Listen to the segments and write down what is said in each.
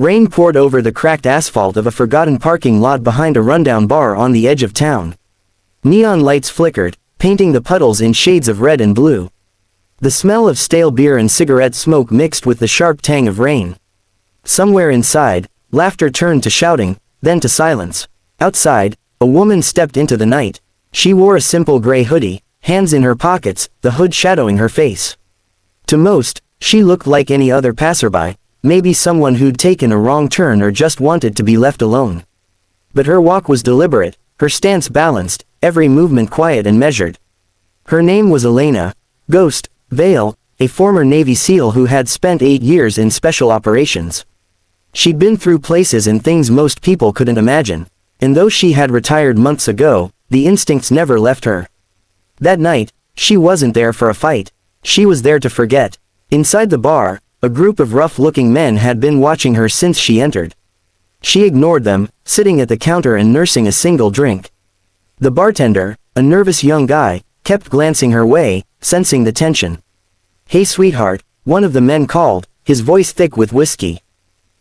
Rain poured over the cracked asphalt of a forgotten parking lot behind a rundown bar on the edge of town. Neon lights flickered, painting the puddles in shades of red and blue. The smell of stale beer and cigarette smoke mixed with the sharp tang of rain. Somewhere inside, laughter turned to shouting, then to silence. Outside, a woman stepped into the night. She wore a simple gray hoodie, hands in her pockets, the hood shadowing her face. To most, she looked like any other passerby, maybe someone who'd taken a wrong turn or just wanted to be left alone. But her walk was deliberate, her stance balanced, every movement quiet and measured. Her name was Elena, Ghost, Vale, a former Navy SEAL who had spent 8 years in special operations. She'd been through places and things most people couldn't imagine, and though she had retired months ago, the instincts never left her. That night, she wasn't there for a fight. She was there to forget. Inside the bar, a group of rough-looking men had been watching her since she entered. She ignored them, sitting at the counter and nursing a single drink. The bartender, a nervous young guy, kept glancing her way, sensing the tension. "Hey sweetheart," one of the men called, his voice thick with whiskey.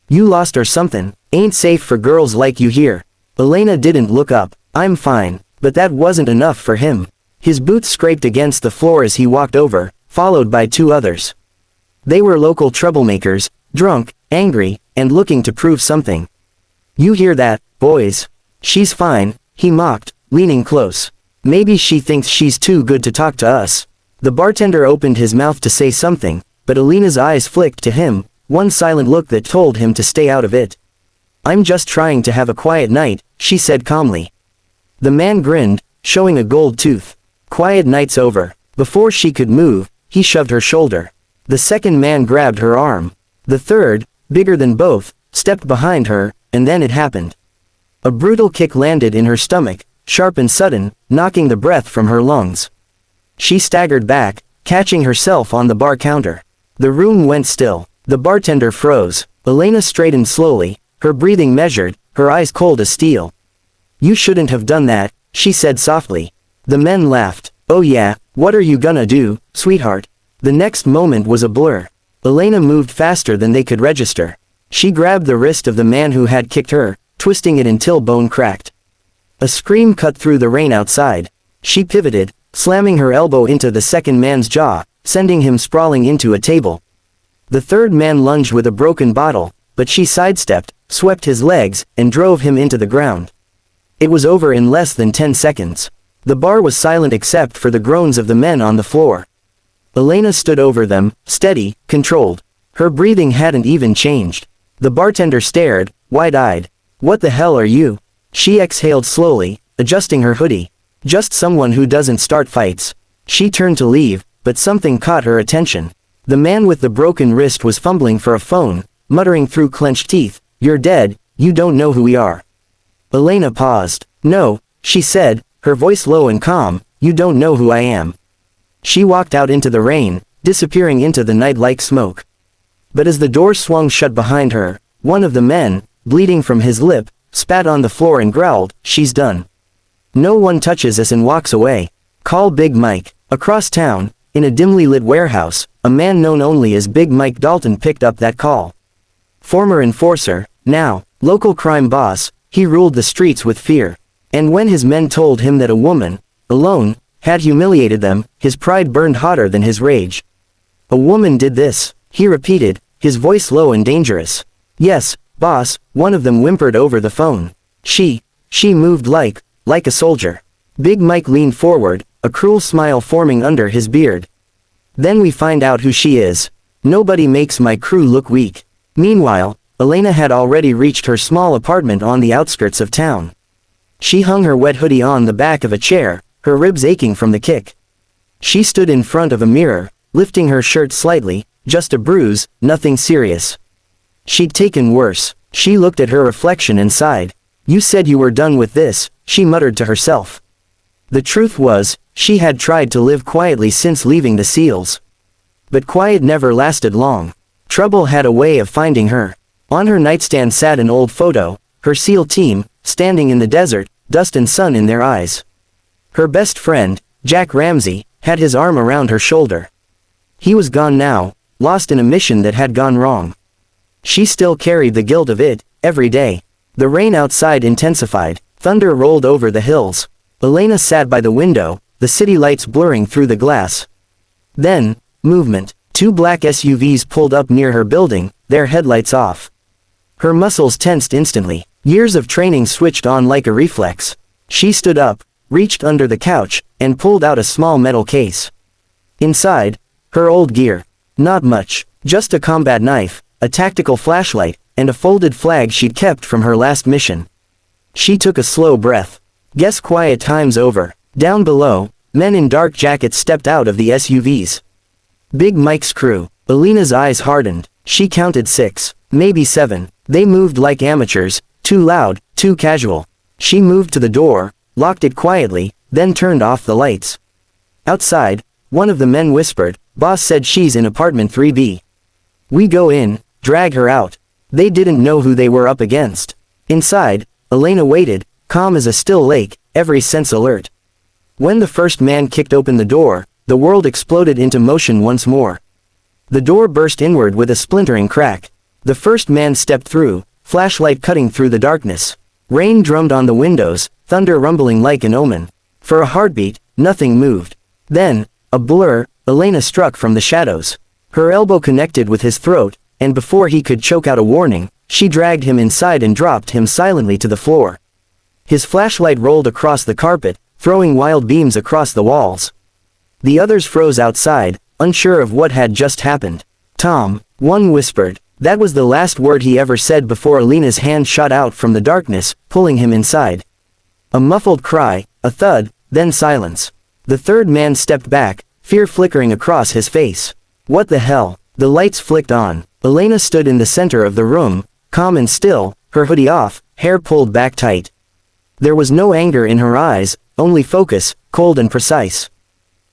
"You lost or something? Ain't safe for girls like you here." Elena didn't look up. "I'm fine," but that wasn't enough for him. His boots scraped against the floor as he walked over, followed by 2 others. They were local troublemakers, drunk, angry, and looking to prove something. "You hear that, boys? She's fine," he mocked, leaning close. "Maybe she thinks she's too good to talk to us." The bartender opened his mouth to say something, but Elena's eyes flicked to him, one silent look that told him to stay out of it. "I'm just trying to have a quiet night," she said calmly. The man grinned, showing a gold tooth. "Quiet night's over." Before she could move, he shoved her shoulder. The second man grabbed her arm. The third, bigger than both, stepped behind her, and then it happened. A brutal kick landed in her stomach, sharp and sudden, knocking the breath from her lungs. She staggered back, catching herself on the bar counter. The room went still. The bartender froze. Elena straightened slowly, her breathing measured, her eyes cold as steel. "You shouldn't have done that," she said softly. The men laughed. "Oh yeah, what are you gonna do, sweetheart?" The next moment was a blur. Elena moved faster than they could register. She grabbed the wrist of the man who had kicked her, twisting it until bone cracked. A scream cut through the rain outside. She pivoted, slamming her elbow into the second man's jaw, sending him sprawling into a table. The third man lunged with a broken bottle, but she sidestepped, swept his legs, and drove him into the ground. It was over in less than 10 seconds. The bar was silent except for the groans of the men on the floor. Elena stood over them, steady, controlled. Her breathing hadn't even changed. The bartender stared, wide-eyed. "What the hell are you?" She exhaled slowly, adjusting her hoodie. "Just someone who doesn't start fights." She turned to leave, but something caught her attention. The man with the broken wrist was fumbling for a phone, muttering through clenched teeth, "You're dead, you don't know who we are." Elena paused. "No," she said, her voice low and calm, "you don't know who I am." She walked out into the rain, disappearing into the night like smoke. But as the door swung shut behind her, one of the men, bleeding from his lip, spat on the floor and growled, "She's done. No one touches us," and walks away. "Call Big Mike." Across town, in a dimly lit warehouse, a man known only as Big Mike Dalton picked up that call. Former enforcer, now local crime boss, he ruled the streets with fear. And when his men told him that a woman, alone, had humiliated them, his pride burned hotter than his rage. "A woman did this," he repeated, his voice low and dangerous. "Yes, boss," one of them whimpered over the phone. She moved like a soldier." Big Mike leaned forward, a cruel smile forming under his beard. "Then we find out who she is. Nobody makes my crew look weak." Meanwhile, Elena had already reached her small apartment on the outskirts of town. She hung her wet hoodie on the back of a chair, her ribs aching from the kick. She stood in front of a mirror, lifting her shirt slightly, just a bruise, nothing serious. She'd taken worse. She looked at her reflection and sighed. "You said you were done with this," she muttered to herself. The truth was, she had tried to live quietly since leaving the SEALs. But quiet never lasted long. Trouble had a way of finding her. On her nightstand sat an old photo, her SEAL team, standing in the desert, dust and sun in their eyes. Her best friend, Jack Ramsey, had his arm around her shoulder. He was gone now, lost in a mission that had gone wrong. She still carried the guilt of it, every day. The rain outside intensified, thunder rolled over the hills. Elena sat by the window, the city lights blurring through the glass. Then, movement. 2 black SUVs pulled up near her building, their headlights off. Her muscles tensed instantly. Years of training switched on like a reflex. She stood up, reached under the couch, and pulled out a small metal case. Inside, her old gear. Not much, just a combat knife, a tactical flashlight, and a folded flag she'd kept from her last mission. She took a slow breath. Guess quiet time's over. Down below, men in dark jackets stepped out of the SUVs. Big Mike's crew. Elena's eyes hardened. She counted 6, maybe 7. They moved like amateurs, too loud, too casual. She moved to the door, locked it quietly, then turned off the lights. Outside, one of the men whispered, "Boss said she's in apartment 3B. We go in, drag her out." They didn't know who they were up against. Inside, Elena waited, calm as a still lake, every sense alert. When the first man kicked open the door, the world exploded into motion once more. The door burst inward with a splintering crack. The first man stepped through, flashlight cutting through the darkness. Rain drummed on the windows, thunder rumbling like an omen. For a heartbeat, nothing moved. Then, a blur, Elena struck from the shadows. Her elbow connected with his throat, and before he could choke out a warning, she dragged him inside and dropped him silently to the floor. His flashlight rolled across the carpet, throwing wild beams across the walls. The others froze outside, unsure of what had just happened. "Tom," one whispered. That was the last word he ever said before Elena's hand shot out from the darkness, pulling him inside. A muffled cry, a thud, then silence. The third man stepped back, fear flickering across his face. What the hell? The lights flicked on. Elena stood in the center of the room, calm and still, her hoodie off, hair pulled back tight. There was no anger in her eyes, only focus, cold and precise.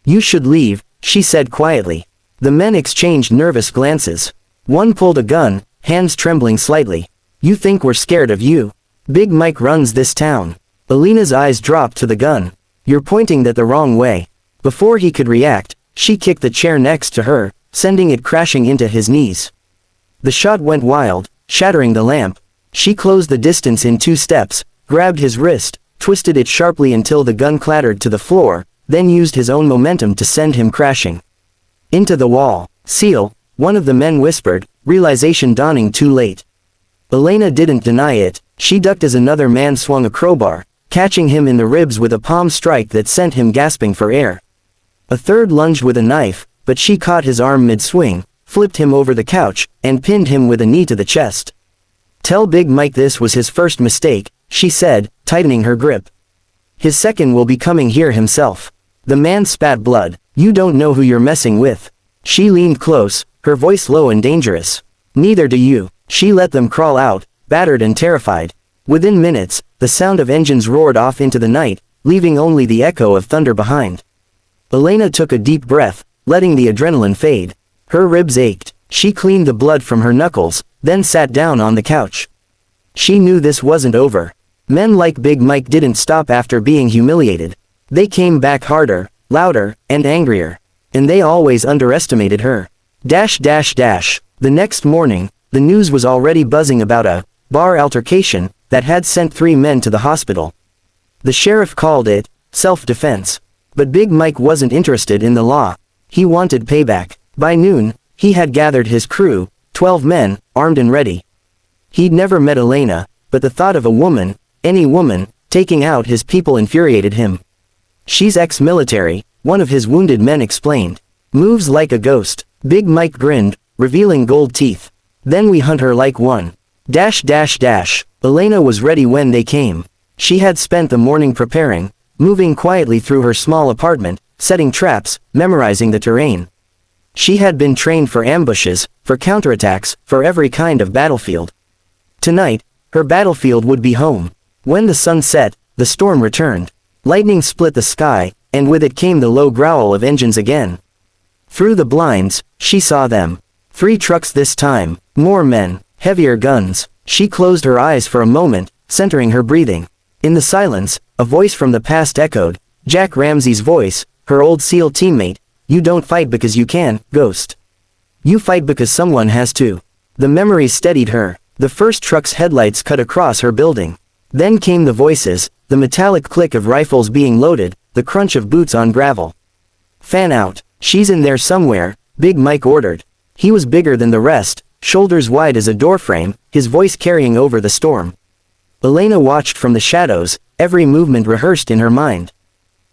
"You should leave," she said quietly. The men exchanged nervous glances. One pulled a gun, hands trembling slightly. "You think we're scared of you? Big Mike runs this town." Elena's eyes dropped to the gun. "You're pointing that the wrong way." Before he could react, she kicked the chair next to her, sending it crashing into his knees. The shot went wild, shattering the lamp. She closed the distance in 2 steps, grabbed his wrist, twisted it sharply until the gun clattered to the floor, then used his own momentum to send him crashing into the wall. "Seal," one of the men whispered, realization dawning too late. Elena didn't deny it. She ducked as another man swung a crowbar, catching him in the ribs with a palm strike that sent him gasping for air. A third lunged with a knife, but she caught his arm mid-swing, flipped him over the couch, and pinned him with a knee to the chest. "Tell Big Mike this was his first mistake," she said, tightening her grip. "His second will be coming here himself." The man spat blood. "You don't know who you're messing with." She leaned close, her voice low and dangerous. "Neither do you." She let them crawl out, battered and terrified. Within minutes, the sound of engines roared off into the night, leaving only the echo of thunder behind. Elena took a deep breath, letting the adrenaline fade. Her ribs ached. She cleaned the blood from her knuckles, then sat down on the couch. She knew this wasn't over. Men like Big Mike didn't stop after being humiliated. They came back harder, louder, and angrier. And they always underestimated her. The next morning, the news was already buzzing about a bar altercation that had sent 3 men to the hospital. The sheriff called it self-defense. But Big Mike wasn't interested in the law. He wanted payback. By noon, he had gathered his crew, 12 men, armed and ready. He'd never met Elena, but the thought of a woman, any woman, taking out his people infuriated him. "She's ex-military," one of his wounded men explained. "Moves like a ghost." Big Mike grinned, revealing gold teeth. "Then we hunt her like one." Elena was ready when they came. She had spent the morning preparing, moving quietly through her small apartment, setting traps, memorizing the terrain. She had been trained for ambushes, for counterattacks, for every kind of battlefield. Tonight, her battlefield would be home. When the sun set, the storm returned. Lightning split the sky, and with it came the low growl of engines again. Through the blinds, she saw them. 3 trucks this time, more men, heavier guns. She closed her eyes for a moment, centering her breathing. In the silence, a voice from the past echoed, Jack Ramsey's voice, her old SEAL teammate. "You don't fight because you can, Ghost. You fight because someone has to." The memory steadied her. The first truck's headlights cut across her building. Then came the voices, the metallic click of rifles being loaded, the crunch of boots on gravel. "Fan out. She's in there somewhere," Big Mike ordered. He was bigger than the rest, shoulders wide as a doorframe, his voice carrying over the storm. Elena watched from the shadows, every movement rehearsed in her mind.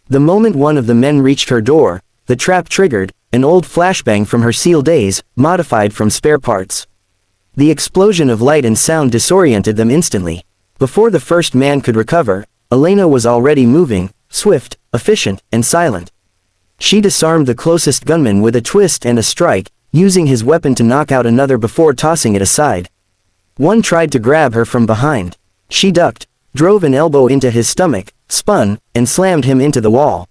The moment one of the men reached her door, the trap triggered, an old flashbang from her SEAL days, modified from spare parts. The explosion of light and sound disoriented them instantly. Before the first man could recover, Elena was already moving, swift, efficient, and silent. She disarmed the closest gunman with a twist and a strike, using his weapon to knock out another before tossing it aside. One tried to grab her from behind. She ducked, drove an elbow into his stomach, spun, and slammed him into the wall.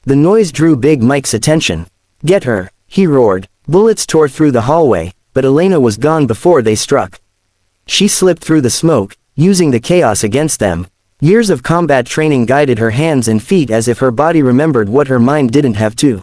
The noise drew Big Mike's attention. "Get her," he roared. Bullets tore through the hallway, but Elena was gone before they struck. She slipped through the smoke, using the chaos against them. Years of combat training guided her hands and feet as if her body remembered what her mind didn't have to.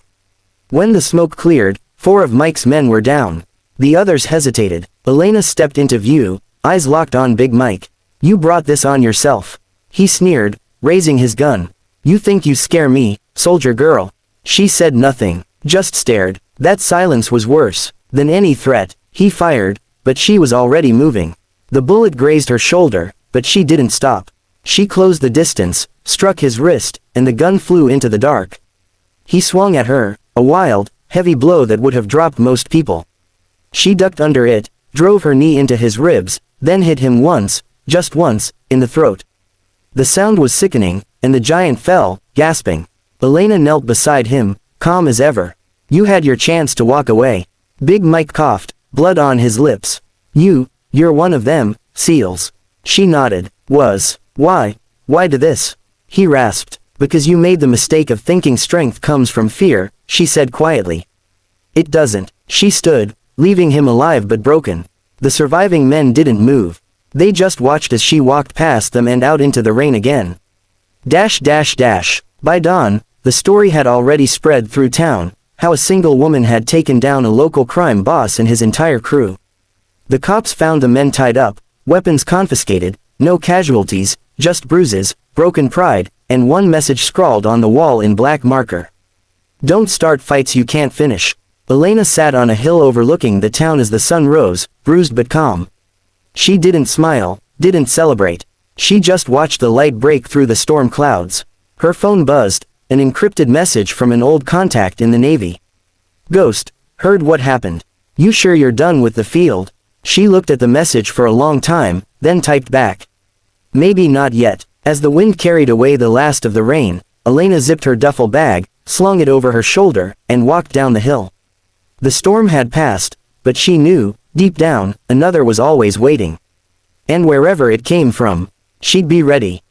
When the smoke cleared, 4 of Mike's men were down. The others hesitated. Elena stepped into view, eyes locked on Big Mike. "You brought this on yourself," he sneered, raising his gun. "You think you scare me, soldier girl?" She said nothing, just stared. That silence was worse than any threat. He fired, but she was already moving. The bullet grazed her shoulder, but she didn't stop. She closed the distance, struck his wrist, and the gun flew into the dark. He swung at her, a wild, heavy blow that would have dropped most people. She ducked under it, drove her knee into his ribs, then hit him once, just once, in the throat. The sound was sickening, and the giant fell, gasping. Elena knelt beside him, calm as ever. "You had your chance to walk away." Big Mike coughed, blood on his lips. You're one of them, SEALs." She nodded. Why do this?" He rasped. "Because you made the mistake of thinking strength comes from fear," she said quietly. "It doesn't." She stood, leaving him alive but broken. The surviving men didn't move. They just watched as she walked past them and out into the rain again. By dawn, the story had already spread through town, how a single woman had taken down a local crime boss and his entire crew. The cops found the men tied up, weapons confiscated, no casualties, just bruises, broken pride, and one message scrawled on the wall in black marker. "Don't start fights you can't finish." Elena sat on a hill overlooking the town as the sun rose, bruised but calm. She didn't smile, didn't celebrate. She just watched the light break through the storm clouds. Her phone buzzed, an encrypted message from an old contact in the Navy. "Ghost, heard what happened. You sure you're done with the field?" She looked at the message for a long time, then typed back. "Maybe not yet." As the wind carried away the last of the rain, Elena zipped her duffel bag, slung it over her shoulder, and walked down the hill. The storm had passed, but she knew, deep down, another was always waiting. And wherever it came from, she'd be ready.